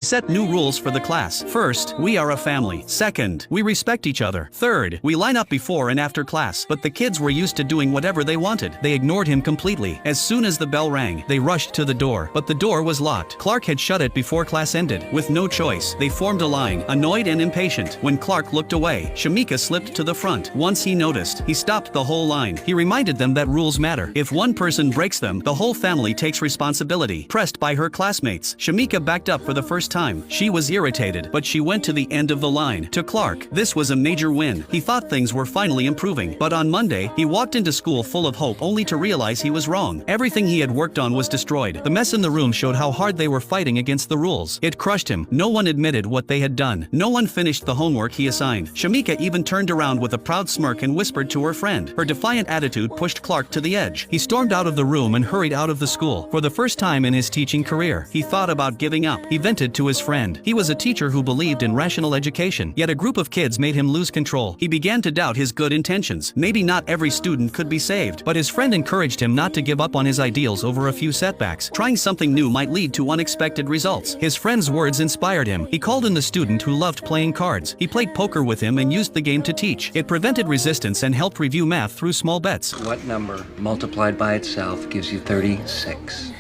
Set new rules for the class. First, we are a family. Second, we respect each other. Third, we line up before and after class. But the kids were used to doing whatever they wanted. They ignored him completely. As soon as the bell rang, they rushed to the door. But the door was locked. Clark had shut it before class ended. With no choice, they formed a line, annoyed and impatient. When Clark looked away, Shamika slipped to the front. Once he noticed, he stopped the whole line. He reminded them that rules matter. If one person breaks them, the whole family takes responsibility. Pressed by her classmates, Shamika backed up for the first time. She was irritated, but she went to the end of the line. To Clark, this was a major win. He thought things were finally improving. But on Monday, he walked into school full of hope only to realize he was wrong. Everything he had worked on was destroyed. The mess in the room showed how hard they were fighting against the rules. It crushed him. No one admitted what they had done. No one finished the homework he assigned. Shamika even turned around with a proud smirk and whispered to her friend. Her defiant attitude pushed Clark to the edge. He stormed out of the room and hurried out of the school. For the first time in his teaching career, he thought about giving up. He vented to his friend. He was a teacher who believed in rational education, yet a group of kids made him lose control. He began to doubt his good intentions. Maybe not every student could be saved, but his friend encouraged him not to give up on his ideals over a few setbacks. Trying something new might lead to unexpected results. His friend's words inspired him. He called in the student who loved playing cards. He played poker with him and used the game to teach. It prevented resistance and helped review math through small bets. What number multiplied by itself gives you 36?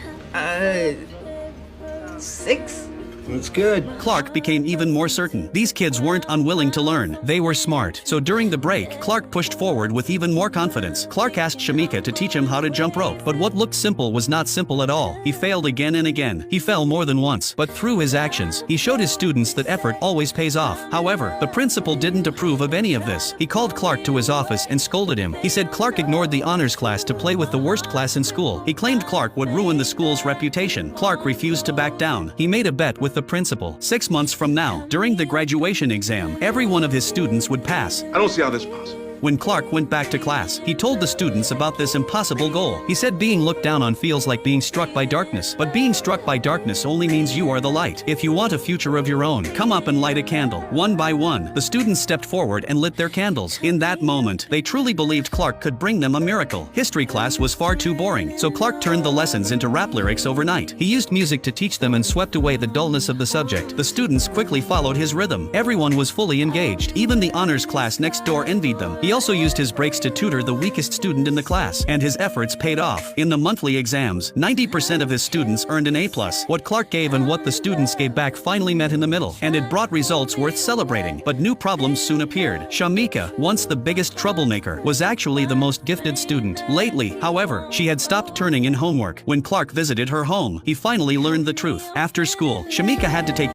6? That's good. Clark became even more certain. These kids weren't unwilling to learn. They were smart. So during the break, Clark pushed forward with even more confidence. Clark asked Shamika to teach him how to jump rope. But what looked simple was not simple at all. He failed again and again. He fell more than once. But through his actions, he showed his students that effort always pays off. However, the principal didn't approve of any of this. He called Clark to his office and scolded him. He said Clark ignored the honors class to play with the worst class in school. He claimed Clark would ruin the school's reputation. Clark refused to back down. He made a bet with the principal. 6 months from now, during the graduation exam, every one of his students would pass. I don't see how this is possible. When Clark went back to class, he told the students about this impossible goal. He said being looked down on feels like being struck by darkness, but being struck by darkness only means you are the light. If you want a future of your own, come up and light a candle. One by one, the students stepped forward and lit their candles. In that moment, they truly believed Clark could bring them a miracle. History class was far too boring, so Clark turned the lessons into rap lyrics overnight. He used music to teach them and swept away the dullness of the subject. The students quickly followed his rhythm. Everyone was fully engaged. Even the honors class next door envied them. He also used his breaks to tutor the weakest student in the class, and his efforts paid off. In the monthly exams, 90% of his students earned an A+. What Clark gave and what the students gave back finally met in the middle, and it brought results worth celebrating. But new problems soon appeared. Shamika, once the biggest troublemaker, was actually the most gifted student. Lately, however, she had stopped turning in homework. When Clark visited her home, he finally learned the truth. After school, Shamika had to take